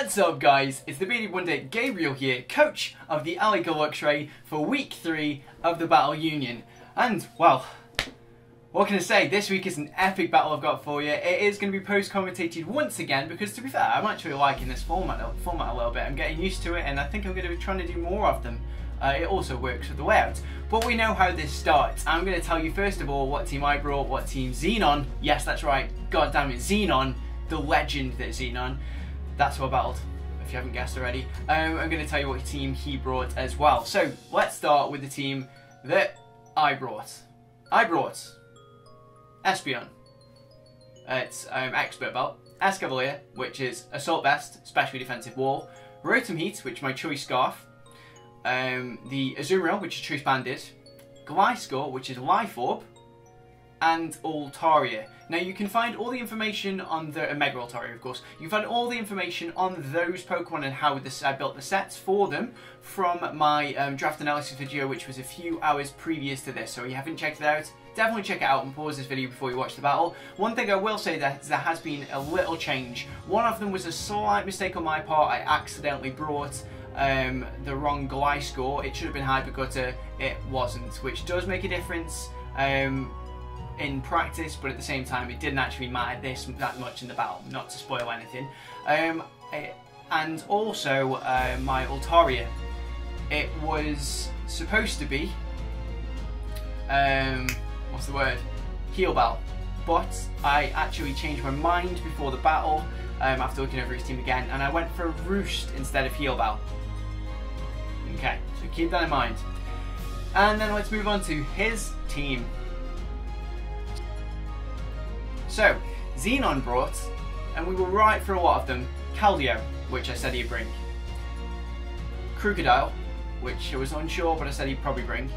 What's up guys, it's the Bearded Wonder Gaibriul here, coach of the ally Galuxray for week 3 of the Battle Union. And, well, what can I say, this week is an epic battle I've got for you. It is going to be post-commentated once again because, to be fair, I'm actually liking this format a little bit. I'm getting used to it and I think I'm going to be trying to do more of them. It also works with the layout. But we know how this starts. I'm going to tell you first of all what team I brought, what team Xenon, yes that's right, god damn it, Xenon, the legend that Xenon, that's who I battled, if you haven't guessed already. I'm going to tell you what team he brought as well. So let's start with the team that I brought. I brought Espion, it's expert belt, Escavalier, which is assault vest, specially defensive wall, Rotom Heat, which is my choice scarf, the Azumarill, which is choice bandit, Gliscor, which is life orb, and Altaria. Now you can find all the information on the Mega Altaria, of course. You can find all the information on those Pokemon and how I built the sets for them from my draft analysis video, which was a few hours previous to this. So if you haven't checked it out, definitely check it out and pause this video before you watch the battle. One thing I will say that there has been a little change. One of them was a slight mistake on my part. I accidentally brought the wrong Gliscor. It should have been Hypercutter, it wasn't, which does make a difference in practice, but at the same time it didn't actually matter that much in the battle, not to spoil anything. And also my Altaria, it was supposed to be what's the word, Heal Bell, but I actually changed my mind before the battle after looking over his team again, and I went for Roost instead of Heal Bell. Okay, so keep that in mind. And then let's move on to his team. So, Xenon brought, and we were right for a lot of them, Keldeo, which I said he'd bring, Crocodile, which I was unsure but I said he'd probably bring,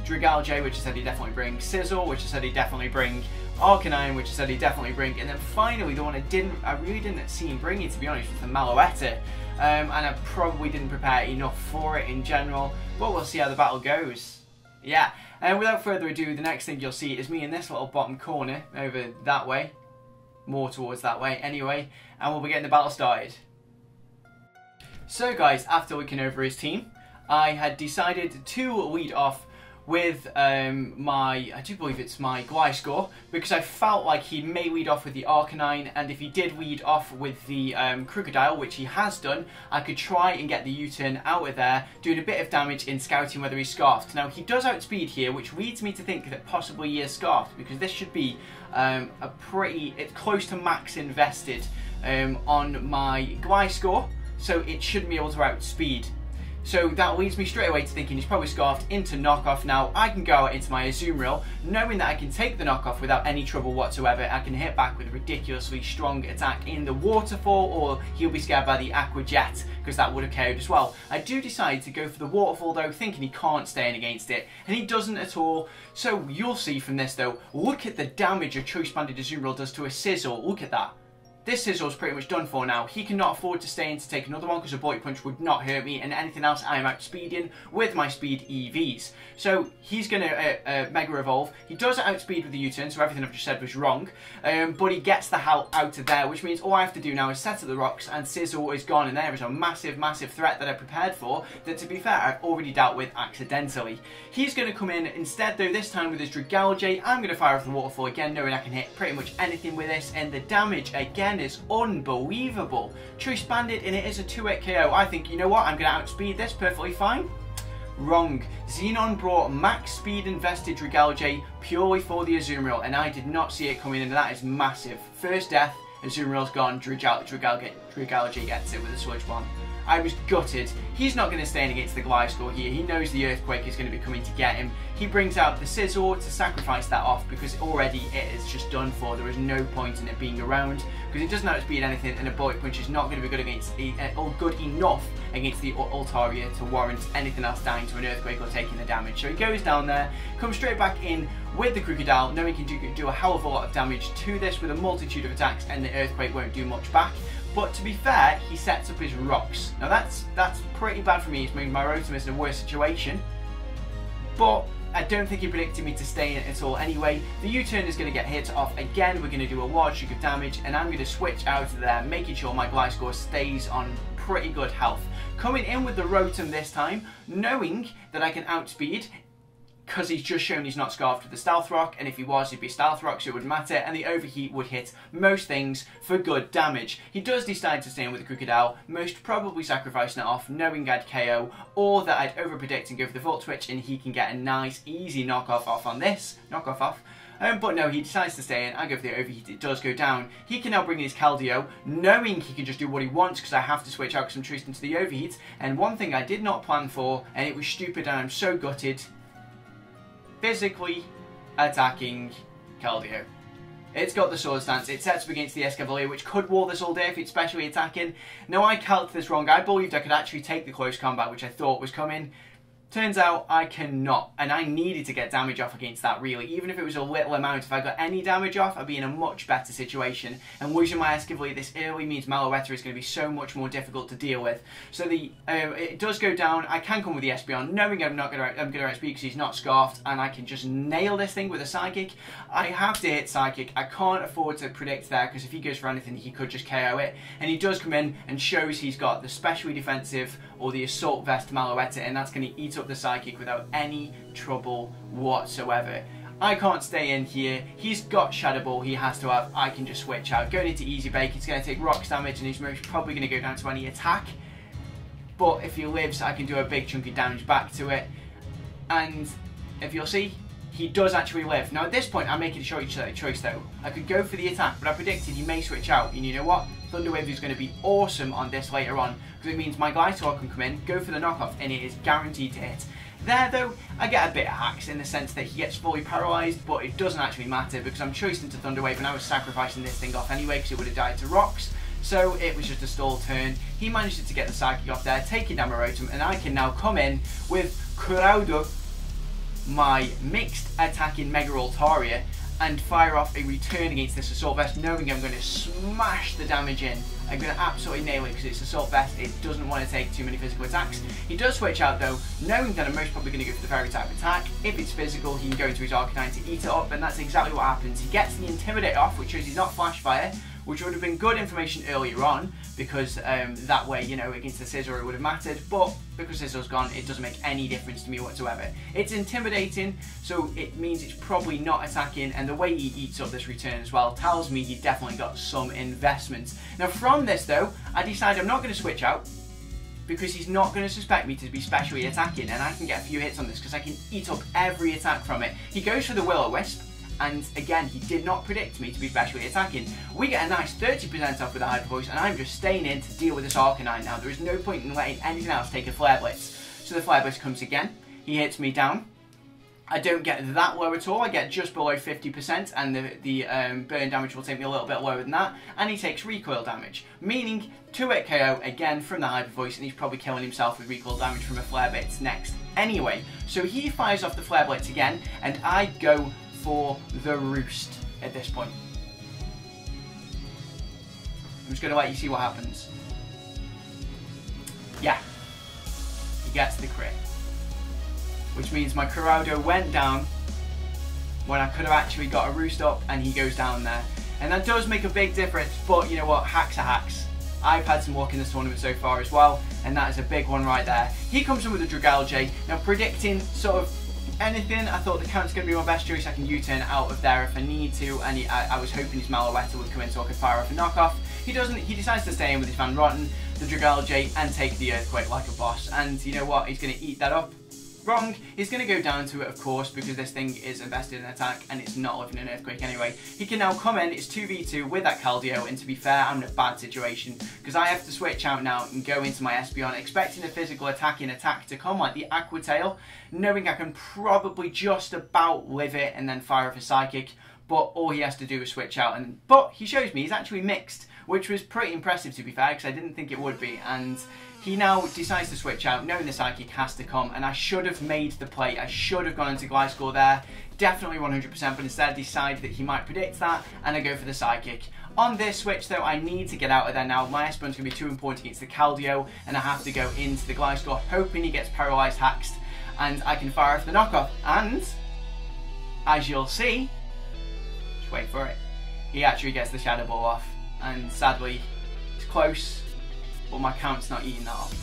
Dragalge, which I said he'd definitely bring, Sizzle, which I said he'd definitely bring, Arcanine, which I said he'd definitely bring, and then finally the one I really didn't see him bringing, to be honest, was the Malouetta, and I probably didn't prepare enough for it in general, but we'll see how the battle goes. Yeah, and without further ado, the next thing you'll see is me in this little bottom corner over that way, more towards that way anyway, and we'll be getting the battle started. So guys, after looking over his team, I had decided to lead off with I do believe it's my Gliscor, because I felt like he may lead off with the Arcanine, and if he did lead off with the Crocodile, which he has done, I could try and get the U-turn out of there, doing a bit of damage in scouting whether he's Scarfed. Now he does outspeed here, which leads me to think that possibly he is Scarfed, because this should be it's close to max invested on my Gliscor, so it shouldn't be able to outspeed. So that leads me straight away to thinking he's probably Scarfed into knockoff. Now I can go out into my Azumarill, knowing that I can take the knockoff without any trouble whatsoever. I can hit back with a ridiculously strong attack in the Waterfall, or he'll be scared by the Aqua Jet, because that would have KO'd as well. I do decide to go for the Waterfall though, thinking he can't stay in against it, and he doesn't at all. So you'll see from this though, look at the damage a Choice Banded Azumarill does to a Sizzle. Look at that. This Sizzle's pretty much done for now. He cannot afford to stay in to take another one because a Bullet Punch would not hurt me, and anything else I am outspeeding with my speed EVs. So he's going to Mega Evolve. He does outspeed with the U-turn, so everything I've just said was wrong. But he gets the hell out of there, which means all I have to do now is set up the rocks, and Sizzle is gone. And there is a massive, massive threat that I prepared for, that to be fair, I've already dealt with accidentally. He's going to come in instead, though, this time with his Dragalge. I'm going to fire off the Waterfall again, knowing I can hit pretty much anything with this, and the damage, again, is unbelievable. Choice Bandit, and it is a 2-hit KO. I think, you know what, I'm going to outspeed this perfectly fine. Wrong. Xenon brought max speed invested Dragalge purely for the Azumarill, and I did not see it coming in, and that is massive. First death, Azumarill's gone, Dragalge gets it with a Sludge Bomb. I was gutted. He's not going to stay in against the Gliscor here. He knows the Earthquake is going to be coming to get him. He brings out the Sizzle to sacrifice that off, because already it is just done for. There is no point in it being around, because it doesn't outspeed anything, and a Bullet Punch is not going to be good against or good enough against the Altaria to warrant anything else dying to an Earthquake or taking the damage. So he goes down there, comes straight back in with the Crocodile, knowing he can do a hell of a lot of damage to this with a multitude of attacks, and the Earthquake won't do much back. But to be fair, he sets up his rocks. Now that's pretty bad for me. It's made my Rotom in a worse situation. But I don't think he predicted me to stay in at all anyway. The U-turn is going to get hit off again. We're going to do a large chunk of damage, and I'm going to switch out of there, making sure my Gliscor stays on pretty good health. Coming in with the Rotom this time, knowing that I can outspeed, because he's just shown he's not scarfed with the Stealth Rock, and if he was, he'd be Stealth Rock, so it wouldn't matter, and the Overheat would hit most things for good damage. He does decide to stay in with the Crocodile, most probably sacrificing it off, knowing I'd KO, or that I'd overpredict and go for the Volt Switch, and he can get a nice, easy knockoff off on this. But no, he decides to stay in. I go for the Overheat, it does go down. He can now bring in his Keldeo, knowing he can just do what he wants because I have to switch out because I'm traced into the Overheat. And one thing I did not plan for, and it was stupid and I'm so gutted, physically attacking Keldeo. It's got the Sword Stance, it sets up against the Escavalier, which could wall this all day if it's specially attacking. Now I calced this wrong, I believed I could actually take the close combat, which I thought was coming. Turns out I cannot, and I needed to get damage off against that really. Even if it was a little amount, if I got any damage off, I'd be in a much better situation. And losing my Escavalier this early means Meloetta is going to be so much more difficult to deal with. So it does go down. I can come with the Espeon, knowing I'm going to outspeed because he's not scarfed, and I can just nail this thing with a Psychic. I have to hit Psychic. I can't afford to predict there because if he goes for anything, he could just KO it. And he does come in and shows he's got the specially defensive or the Assault Vest Meloetta, and that's going to eat up the Psychic without any trouble whatsoever. I can't stay in here. He's got Shadow Ball he has to have. I can just switch out. Going into Easy Bake, it's going to take rocks damage and he's most probably going to go down to any attack. But if he lives, I can do a big chunk of damage back to it. And if you'll see, he does actually live. Now at this point, I'm making a choice though. I could go for the attack, but I predicted he may switch out. And you know what? Thunder Wave is going to be awesome on this later on, because it means my Gliscor can come in, go for the knockoff, and it is guaranteed to hit. There though, I get a bit of hacks in the sense that he gets fully paralysed, but it doesn't actually matter because I'm choiced into Thunder Wave and I was sacrificing this thing off anyway because it would have died to rocks. So it was just a stall turn. He managed to get the Psychic off there, taking down my Rotom, and I can now come in with Crowdo, my mixed attacking Mega Altaria, and fire off a return against this Assault Vest, knowing I'm going to smash the damage in. I'm going to absolutely nail it because it's Assault Vest, it doesn't want to take too many physical attacks. He does switch out though, knowing that I'm most probably going to go for the Fairy type attack. If it's physical, he can go into his Arcanine to eat it up, and that's exactly what happens. He gets the Intimidate off, which shows he's not Flash Fire, which would have been good information earlier on, because that way, you know, against the Scizor it would have mattered, but because Scissor's gone, it doesn't make any difference to me whatsoever. It's intimidating, so it means it's probably not attacking, and the way he eats up this return as well tells me he definitely got some investment. Now from this though, I decide I'm not going to switch out, because he's not going to suspect me to be specially attacking, and I can get a few hits on this because I can eat up every attack from it. He goes for the Will-O-Wisp, and again, he did not predict me to be specially attacking. We get a nice 30% off with the Hyper Voice, and I'm just staying in to deal with this Arcanine now. There is no point in letting anything else take a Flare Blitz. So the Flare Blitz comes again. He hits me down. I don't get that low at all. I get just below 50%, and the burn damage will take me a little bit lower than that. And he takes recoil damage, meaning 2-hit KO again from the Hyper Voice, and he's probably killing himself with recoil damage from a Flare Blitz next. Anyway, so he fires off the Flare Blitz again, and I go for the Roost at this point. I'm just going to let you see what happens. Yeah, he gets the crit, which means my Crowdo went down when I could have actually got a Roost up, and he goes down there. And that does make a big difference, but you know what, hacks are hacks. I've had some luck in this tournament so far as well, and that is a big one right there. He comes in with a Dragalge. Now predicting sort of anything, I thought the Count's going to be my best choice. I can U-turn out of there if I need to, and I was hoping his Meloetta would come in so I could fire off a knockoff. He doesn't, he decides to stay in with his Van Rotten, the Dragalge, and take the Earthquake like a boss. And you know what, he's going to eat that up. Wrong. He's going to go down to it, of course, because this thing is invested in attack and it's not living in Earthquake anyway. He can now come in, it's 2v2 with that Keldeo, and to be fair, I'm in a bad situation because I have to switch out now and go into my Espeon, expecting a physical attacking attack to come, like the Aqua Tail, knowing I can probably just about live it and then fire off a Psychic, but all he has to do is switch out. But he shows me he's actually mixed, which was pretty impressive to be fair, because I didn't think it would be, and he now decides to switch out, knowing the Psychic has to come, and I should have made the play. I should have gone into Gliscor there, definitely 100%, but instead I decided that he might predict that, and I go for the Psychic. On this switch though, I need to get out of there now. My Espeon's going to be too important against the Keldeo, and I have to go into the Gliscor, hoping he gets Paralysed Haxed. and I can fire off the knockoff. And as you'll see, just wait for it, he actually gets the Shadow Ball off, and sadly it's close, but my count's not eating that off,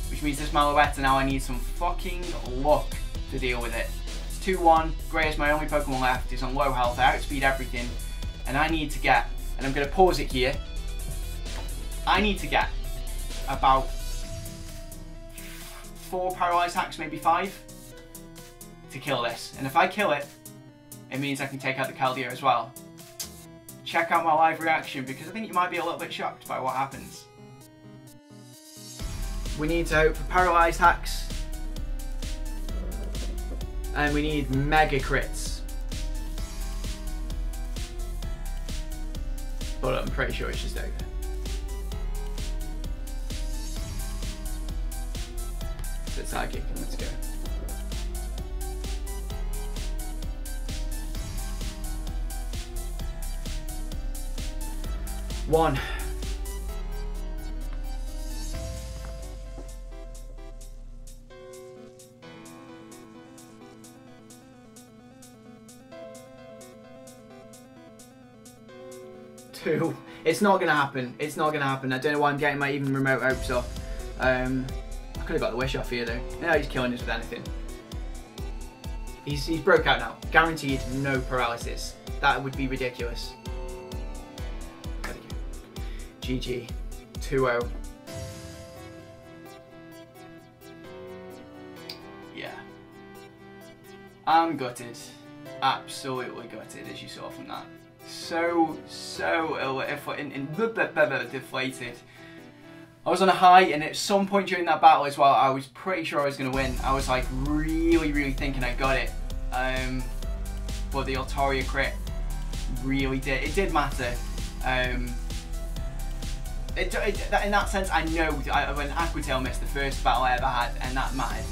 which means this Malouetta now I need some fucking luck to deal with it. It's 2-1, Grey is my only Pokemon left, he's on low health, I outspeed everything, and I need to get, and I'm going to pause it here, I need to get about 4 Paralyzed Hacks, maybe 5, to kill this. And if I kill it, it means I can take out the Keldeo as well. Check out my live reaction, because I think you might be a little bit shocked by what happens. We need to hope for Paralyzed Hacks. And we need Mega Crits. But I'm pretty sure it's just over. So it's Psychic, and let's go. One. Two. It's not gonna happen. It's not gonna happen. I don't know why I'm getting my even remote hopes off. I could have got the wish off here though. No, he's killing us with anything. He's broke out now. Guaranteed no paralysis. That would be ridiculous. There we go. GG. 2-0. Yeah. I'm gutted. Absolutely gutted, as you saw from that. So deflated. I was on a high, and at some point during that battle as well, I was pretty sure I was going to win. I was like really thinking I got it. But the Altaria crit really did. It did matter. In that sense, I know when Aquatail missed the first battle I ever had, and that mattered.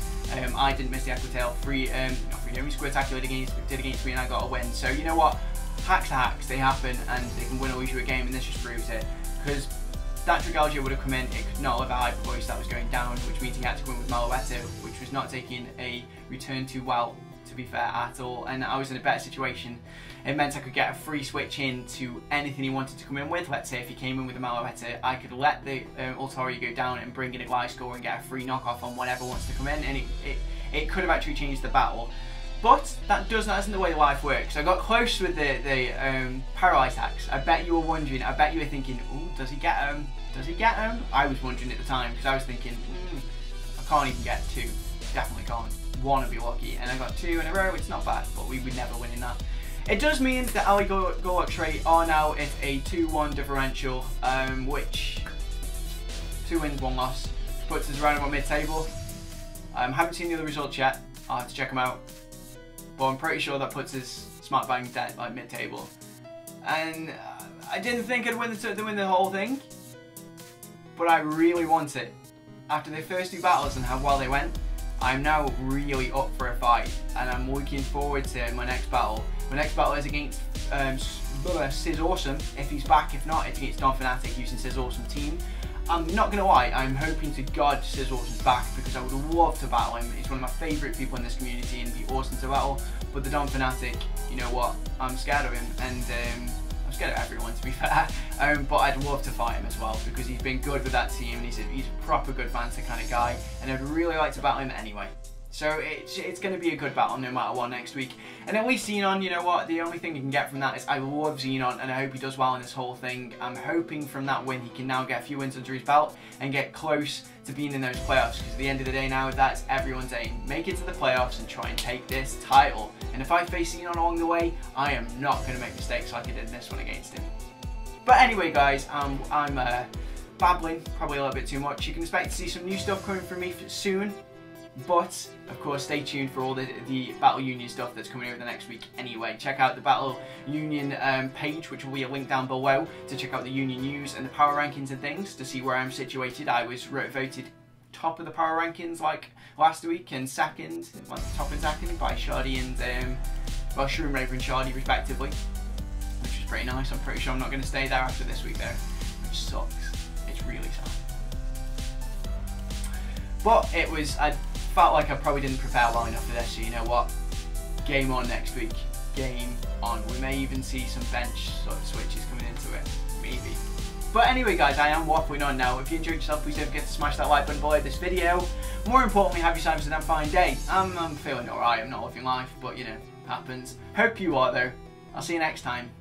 I didn't miss the Aquatail. Squirtacular did against me, and I got a win. So you know what? Hacks are hacks, they happen, and they can win or lose you a game, and this just proves it. Because that Dragalge would have come in, it could not have a Hyper Voice that was going down, which means he had to come in with Malouetta, which was not taking a return too well, to be fair, at all, and I was in a better situation. It meant I could get a free switch in to anything he wanted to come in with. Let's say if he came in with a Malouetta, I could let the Altaria go down and bring in a Gliscor and get a free knockoff on whatever wants to come in, and it could have actually changed the battle. But that isn't the way life works. I got close with the Paralyzed Hacks. I bet you were wondering, I bet you were thinking, ooh, does he get him? Does he get him? I was wondering at the time, because I was thinking, I can't even get 2. Definitely can't. 1 would be lucky. And I got 2 in a row, it's not bad, but we would never win in that. It does mean that Ali Galuxray are now at a 2-1 differential, which 2 wins, 1 loss, puts us around about mid-table. Haven't seen the other results yet. I'll have to check them out. But I'm pretty sure that puts his Smart Bang dead like mid-table. And I didn't think I'd win the whole thing, but I really want it. After the first 2 battles and how well they went, I'm now really up for a fight, and I'm looking forward to my next battle. My next battle is against Sizz Awesome, if he's back. If not, it's against Don Fnatic using Sizz Awesome team. I'm not gonna lie, I'm hoping to God Sizz Awesome's back, because I would love to battle him. He's one of my favourite people in this community, and it'd be awesome to battle. But the Don Fnatic, you know what? I'm scared of him, and I'm scared of everyone, to be fair. But I'd love to fight him as well, because he's been good with that team, and he's a proper good banter kind of guy, and I'd really like to battle him anyway. So it's going to be a good battle no matter what next week. And at least Xenon, you know what, the only thing you can get from that is I love Xenon, and I hope he does well in this whole thing. I'm hoping from that win he can now get a few wins under his belt and get close to being in those playoffs, because at the end of the day now, that's everyone's aim. Make it to the playoffs and try and take this title. And if I face Xenon along the way, I am not going to make mistakes like I did in this one against him. But anyway guys, I'm babbling probably a little bit too much. You can expect to see some new stuff coming from me soon. But, of course, stay tuned for all the Battle Union stuff that's coming over the next week anyway. Check out the Battle Union page, which will be a link down below, to check out the Union news and the power rankings and things, to see where I'm situated. I was voted top of the power rankings like last week, and second, top and second by Shardy and, well, Shroom Raver and Shardy respectively, which is pretty nice. I'm pretty sure I'm not going to stay there after this week though, which sucks. It's really sad. But it was a felt like I probably didn't prepare well enough for this, so you know what? Game on next week. Game on. We may even see some bench sort of switches coming into it. Maybe. But anyway guys, I am waffling on now. If you enjoyed yourself, please don't forget to smash that like button below this video. More importantly, have yourselves a damn fine day. I'm feeling alright, I'm not living life, but you know, happens. Hope you are though. I'll see you next time.